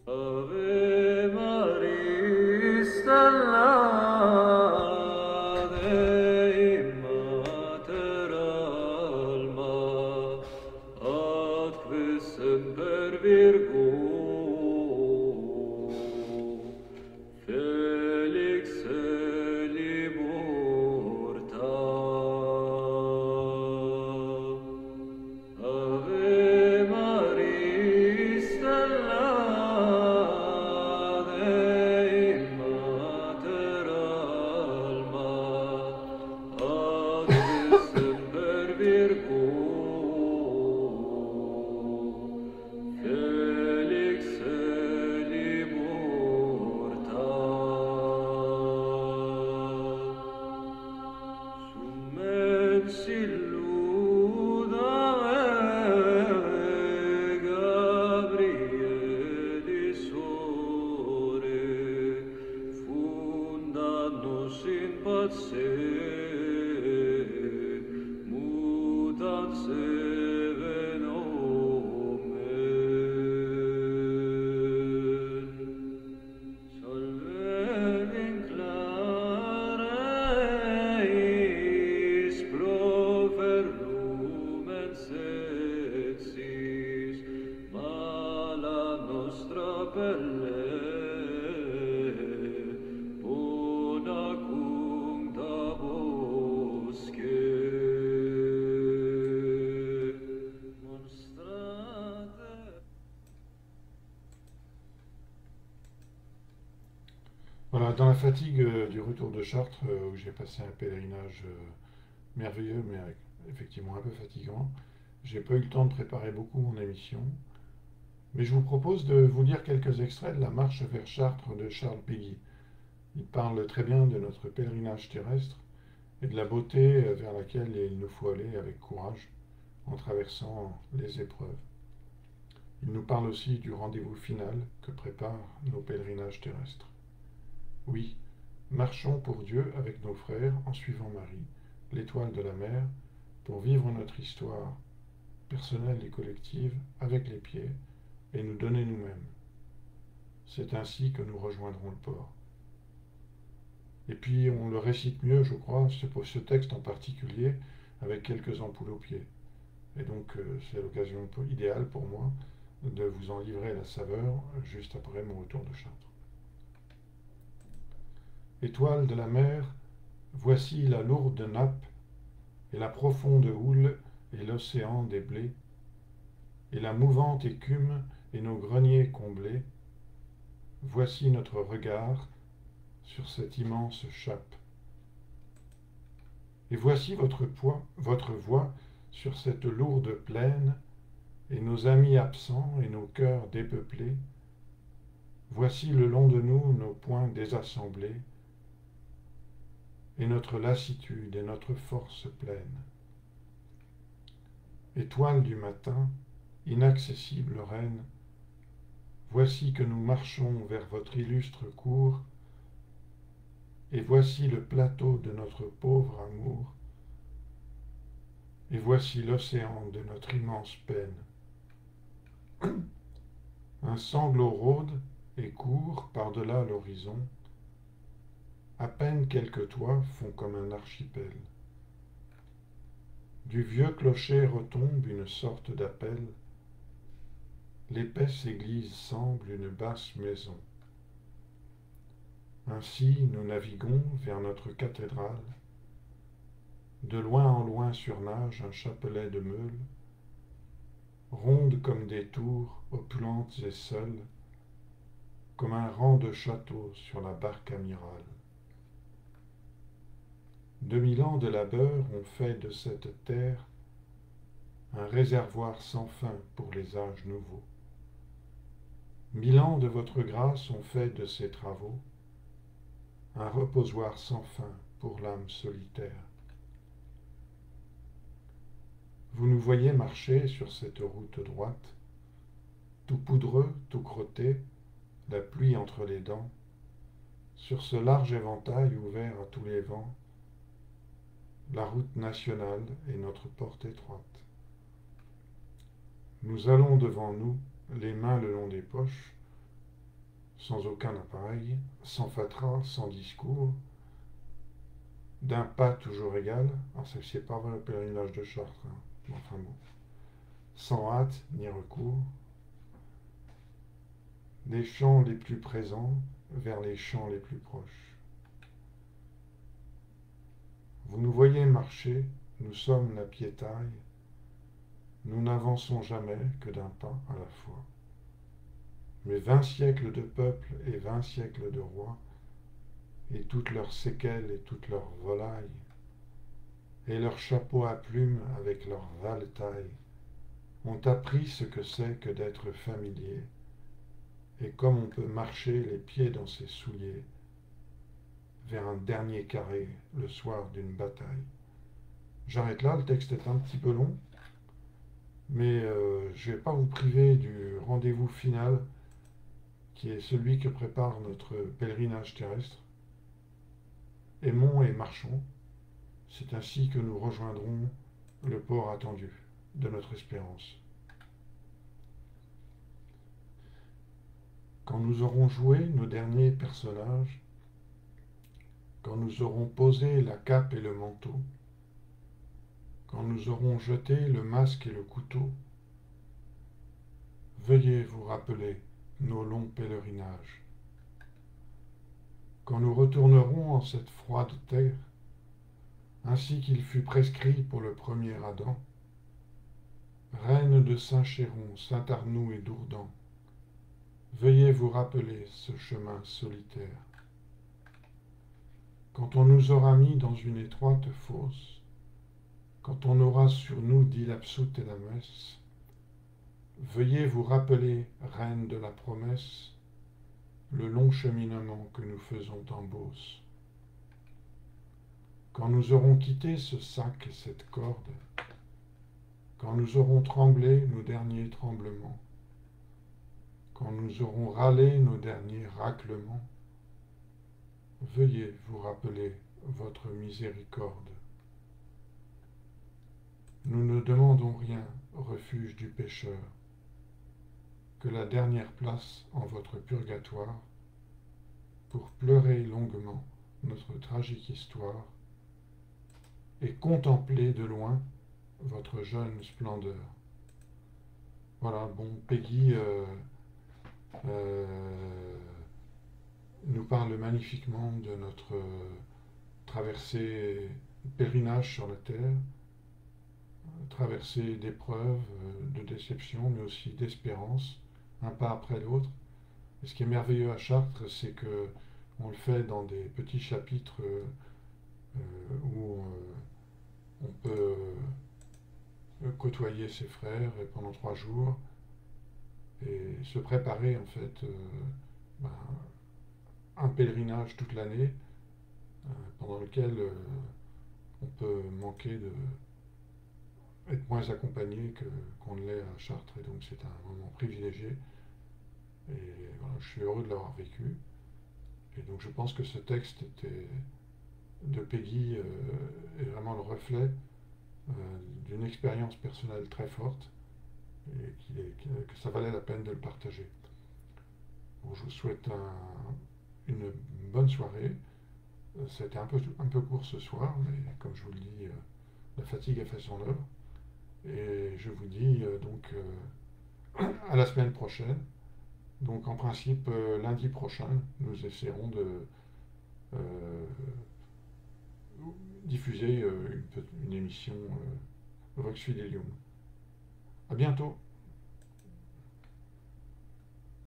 Ave Maria, stella Dei Mater Alma, atque semper Virgo, Felix celiber Ave Maria, stella Dei Mater Alma, atque semper Virgo, Felix celiber Summensi illuda me, Gabrieli sore, fundannos in pace, mutat seve nomen. Salve vinclareis profer lumen sexis, mala nostra pelle, bona cuncta bosque. Monstrate. Voilà, dans la fatigue du retour de Chartres, où j'ai passé un pèlerinage merveilleux, mais effectivement un peu fatigant, j'ai pas eu le temps de préparer beaucoup mon émission. Mais je vous propose de vous lire quelques extraits de La marche vers Chartres de Charles Péguy. Il parle très bien de notre pèlerinage terrestre et de la beauté vers laquelle il nous faut aller avec courage en traversant les épreuves. Il nous parle aussi du rendez-vous final que préparent nos pèlerinages terrestres. Oui, marchons pour Dieu avec nos frères en suivant Marie, l'étoile de la mer, pour vivre notre histoire personnelle et collective avec les pieds et nous donner nous-mêmes. C'est ainsi que nous rejoindrons le port. Et puis on le récite mieux, je crois, ce texte en particulier, avec quelques ampoules aux pieds. Et donc c'est l'occasion idéale pour moi de vous en livrer la saveur juste après mon retour de Chartres. Étoile de la mer, voici la lourde nappe et la profonde houle et l'océan des blés, et la mouvante écume et nos greniers comblés. Voici notre regard sur cette immense chape. Et voici votre voix sur cette lourde plaine, et nos amis absents et nos cœurs dépeuplés. Voici le long de nous nos poings désassemblés, et notre lassitude et notre force pleine. Étoile du matin, inaccessible reine, voici que nous marchons vers votre illustre cour, et voici le plateau de notre pauvre amour, et voici l'océan de notre immense peine. Un sanglot rôde et court par-delà l'horizon, à peine quelques toits font comme un archipel. Du vieux clocher retombe une sorte d'appel, l'épaisse église semble une basse maison. Ainsi nous naviguons vers notre cathédrale, de loin en loin surnage un chapelet de meules, rondes comme des tours, opulentes et seules, comme un rang de châteaux sur la barque amirale. 2000 ans de labeur ont fait de cette terre un réservoir sans fin pour les âges nouveaux. 1000 ans de votre grâce ont fait de ces travaux un reposoir sans fin pour l'âme solitaire. Vous nous voyez marcher sur cette route droite, tout poudreux, tout crotté, la pluie entre les dents, sur ce large éventail ouvert à tous les vents, la route nationale est notre porte étroite. Nous allons devant nous, les mains le long des poches, sans aucun appareil, sans fatras, sans discours, d'un pas toujours égal. Alors, c'est pas le pèlerinage de Chartres, hein. Enfin bon. Sans hâte ni recours, des champs les plus présents vers les champs les plus proches. Vous nous voyez marcher, nous sommes la piétaille, nous n'avançons jamais que d'un pas à la fois. Mais 20 siècles de peuples et 20 siècles de rois, et toutes leurs séquelles et toutes leurs volailles, et leurs chapeaux à plumes avec leurs valetailles, ont appris ce que c'est que d'être familier, et comme on peut marcher les pieds dans ses souliers vers un dernier carré le soir d'une bataille. J'arrête là, le texte est un petit peu long, mais je ne vais pas vous priver du rendez-vous final qui est celui que prépare notre pèlerinage terrestre. Aimons et marchons, c'est ainsi que nous rejoindrons le port attendu de notre espérance. Quand nous aurons joué nos derniers personnages, quand nous aurons posé la cape et le manteau, quand nous aurons jeté le masque et le couteau, veuillez vous rappeler nos longs pèlerinages. Quand nous retournerons en cette froide terre, ainsi qu'il fut prescrit pour le premier Adam, reine de Saint-Chéron, Saint-Arnoux et Dourdan, veuillez vous rappeler ce chemin solitaire. Quand on nous aura mis dans une étroite fosse, quand on aura sur nous dit l'absout et la messe, veuillez vous rappeler, reine de la promesse, le long cheminement que nous faisons en Beauce. Quand nous aurons quitté ce sac et cette corde, quand nous aurons tremblé nos derniers tremblements, quand nous aurons râlé nos derniers raclements, veuillez vous rappeler votre miséricorde. Nous ne demandons rien, refuge du pécheur, que la dernière place en votre purgatoire, pour pleurer longuement notre tragique histoire et contempler de loin votre jeune splendeur. Voilà, bon, Peggy nous parle magnifiquement de notre traversée, pèlerinage sur la terre, traversée d'épreuves, de déceptions, mais aussi d'espérance, un pas après l'autre. Et ce qui est merveilleux à Chartres, c'est que on le fait dans des petits chapitres où on peut côtoyer ses frères et pendant 3 jours et se préparer en fait un pèlerinage toute l'année pendant lequel on peut manquer de être moins accompagné qu'on ne l'est à Chartres, et donc c'est un moment privilégié et voilà, je suis heureux de l'avoir vécu, et donc je pense que ce texte de Peggy est vraiment le reflet d'une expérience personnelle très forte et que ça valait la peine de le partager. Bon, je vous souhaite une bonne soirée. C'était un peu court ce soir, mais comme je vous le dis, la fatigue a fait son œuvre. Et je vous dis donc à la semaine prochaine. Donc en principe, lundi prochain, nous essaierons de diffuser une émission Vox Fidelium. À bientôt.